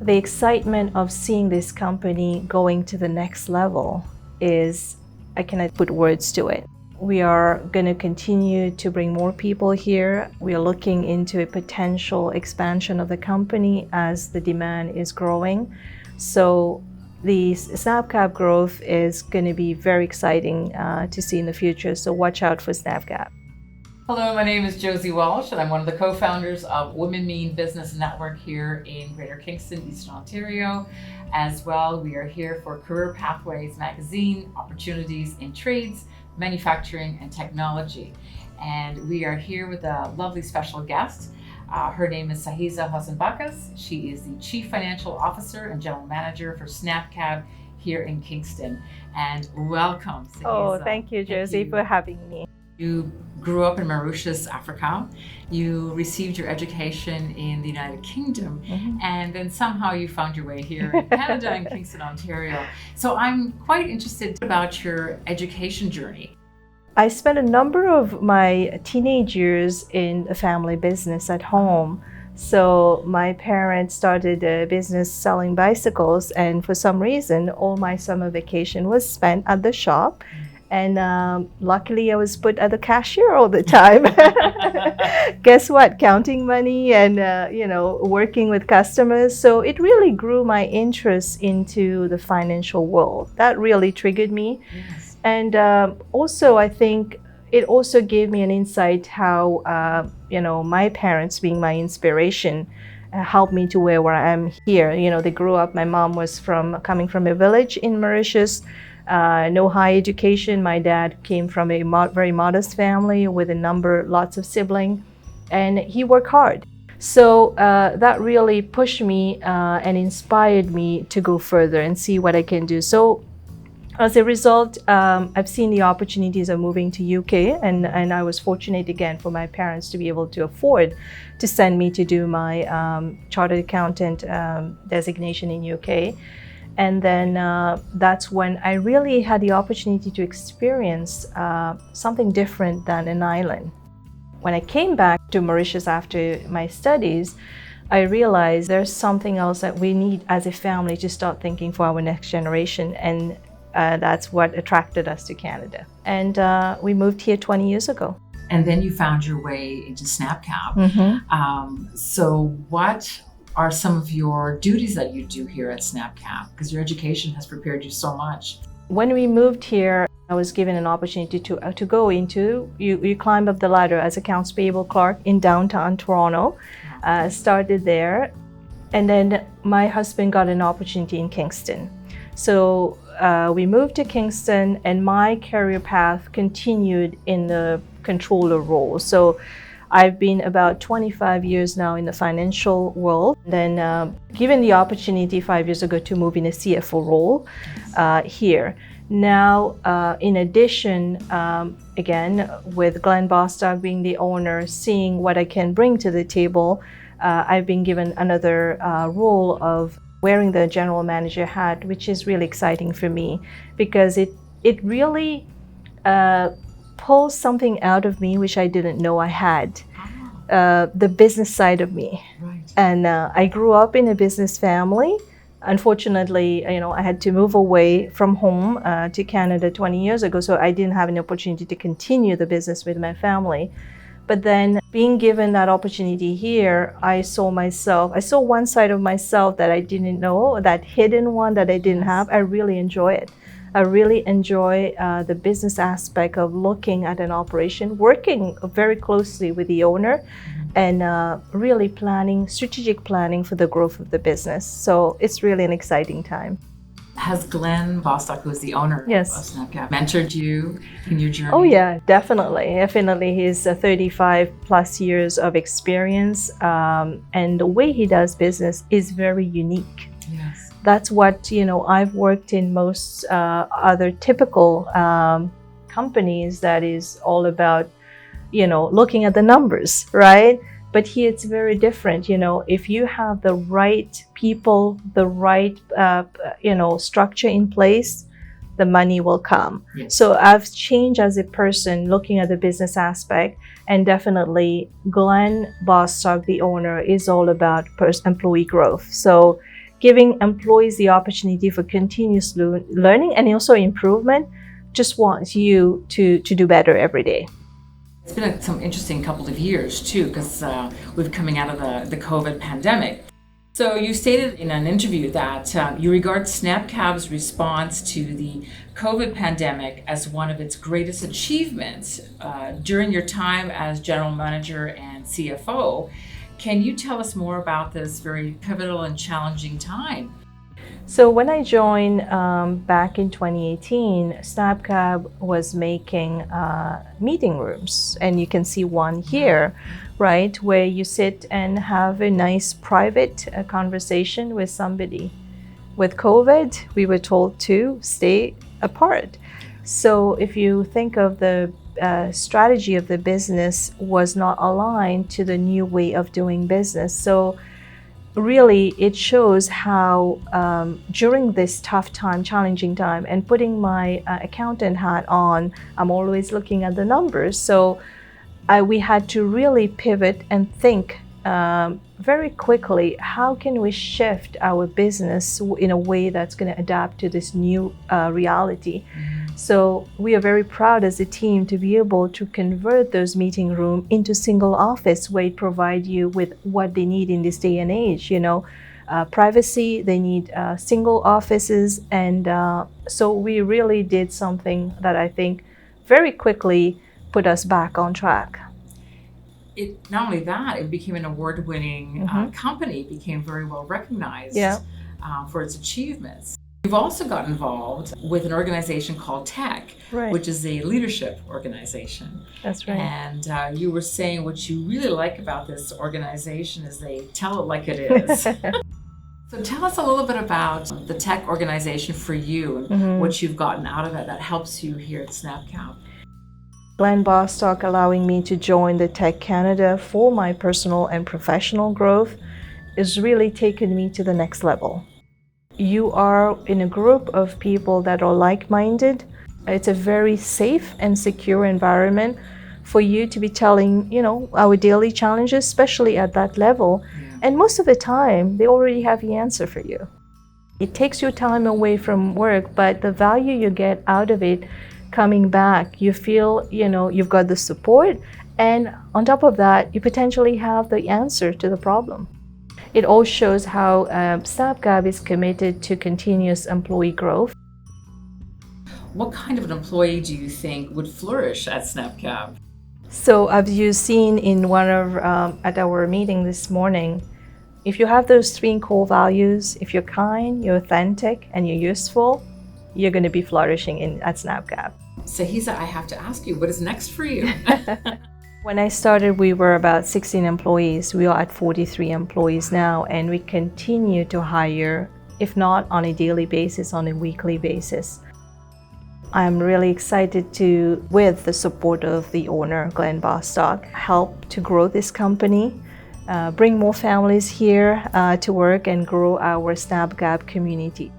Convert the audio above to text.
The excitement of seeing this company going to the next level is, I cannot put words to it. We are going to continue to bring more people here. We are looking into a potential expansion of the company as the demand is growing. So the SnapCab growth is going to be very exciting to see in the future. So watch out for SnapCab. Hello, my name is Josie Walsh, and I'm one of the co-founders of Women Mean Business Network here in Greater Kingston, Eastern Ontario. As well, we are here for Career Pathways magazine, opportunities in trades, manufacturing, and technology. And we are here with a lovely special guest. Her name is Sahiza Hossenbaccus. She is the Chief Financial Officer and General Manager for SnapCab here in Kingston. And welcome, Sahiza. Oh, thank you, Josie, for having me. You grew up in Mauritius, Africa. You received your education in the United Kingdom, and then somehow you found your way here in Canada in Kingston, Ontario. So I'm quite interested about your education journey. I spent a number of my teenage years in a family business at home. So my parents started a business selling bicycles, and for some reason, all my summer vacation was spent at the shop. And luckily, I was put at the cashier all the time. Guess what? Counting money and working with customers. So it really grew my interest into the financial world. That really triggered me. Yes. And also, I think it also gave me an insight how my parents, being my inspiration, helped me to where I am here. They grew up. My mom was coming from a village in Mauritius. No high education. My dad came from a very modest family with lots of siblings, and he worked hard. So that really pushed me and inspired me to go further and see what I can do. So as a result, I've seen the opportunities of moving to UK, and I was fortunate again for my parents to be able to afford to send me to do my chartered accountant designation in UK. And then that's when I really had the opportunity to experience something different than an island. When I came back to Mauritius after my studies, I realized there's something else that we need as a family to start thinking for our next generation. And that's what attracted us to Canada. And we moved here 20 years ago. And then you found your way into SnapCab. So what are some of your duties that you do here at SnapCab? Because your education has prepared you so much. When we moved here, I was given an opportunity to go into, you climb up the ladder as accounts payable clerk in downtown Toronto. Started there, and then my husband got an opportunity in Kingston. So we moved to Kingston, and my career path continued in the controller role. So I've been about 25 years now in the financial world. Then given the opportunity 5 years ago to move in a CFO role here. Now, in addition, again, with Glenn Bostock being the owner, seeing what I can bring to the table, I've been given another role of wearing the general manager hat, which is really exciting for me because it really pulls something out of me which I didn't know I had, the business side of me. Right. And I grew up in a business family. Unfortunately, I had to move away from home to Canada 20 years ago, so I didn't have an opportunity to continue the business with my family. But then being given that opportunity here, I saw one side of myself that I didn't know, that hidden one that I didn't have. I really enjoy it. I really enjoy the business aspect of looking at an operation, working very closely with the owner, and really strategic planning for the growth of the business. So it's really an exciting time. Has Glenn Bostock, who's the owner Yes. of SnapCab, mentored you in your journey? Oh yeah, definitely. He's 35 plus years of experience, and the way he does business is very unique. Yes. That's what, I've worked in most other typical companies that is all about, looking at the numbers, right? But here it's very different. If you have the right people, the right, structure in place, the money will come. Yes. So I've changed as a person looking at the business aspect, and definitely Glenn Bostock, the owner, is all about employee growth. So giving employees the opportunity for continuous learning and also improvement. Just wants you to do better every day. It's been some interesting couple of years too, because we're coming out of the COVID pandemic. So you stated in an interview that you regard SnapCab's response to the COVID pandemic as one of its greatest achievements during your time as general manager and CFO. Can you tell us more about this very pivotal and challenging time? So when I joined back in 2018, SnapCab was making meeting rooms, and you can see one here, right, where you sit and have a nice private conversation with somebody. With COVID, we were told to stay apart. So if you think of the strategy of the business was not aligned to the new way of doing business. So really, it shows how during this tough time, challenging time, and putting my accountant hat on, I'm always looking at the numbers. So we had to really pivot and think very quickly, how can we shift our business in a way that's going to adapt to this new reality? So we are very proud as a team to be able to convert those meeting rooms into single office, where it provides you with what they need in this day and age. Privacy, they need single offices. And so we really did something that I think very quickly put us back on track. Not only that, it became an award-winning company, became very well recognized for its achievements. You've also got involved with an organization called TEC, which is a leadership organization. That's right. And you were saying what you really like about this organization is they tell it like it is. So tell us a little bit about the TEC organization for you and what you've gotten out of it that helps you here at SnapCab. Glenn Bostock allowing me to join the TEC Canada for my personal and professional growth is really taken me to the next level. You are in a group of people that are like-minded. It's a very safe and secure environment for you to be telling, our daily challenges, especially at that level. And most of the time, they already have the answer for you. It takes your time away from work, but the value you get out of it coming back, you feel, you've got the support. And on top of that, you potentially have the answer to the problem. It all shows how SnapCab is committed to continuous employee growth. What kind of an employee do you think would flourish at SnapCab? So as you've seen in at our meeting this morning, if you have those three core values, if you're kind, you're authentic, and you're useful, you're going to be flourishing at SnapCab. Sahiza, I have to ask you, what is next for you? When I started, we were about 16 employees. We are at 43 employees now, and we continue to hire, if not on a daily basis, on a weekly basis. I'm really excited to, with the support of the owner, Glenn Bostock, help to grow this company, bring more families here to work, and grow our SnapCab community.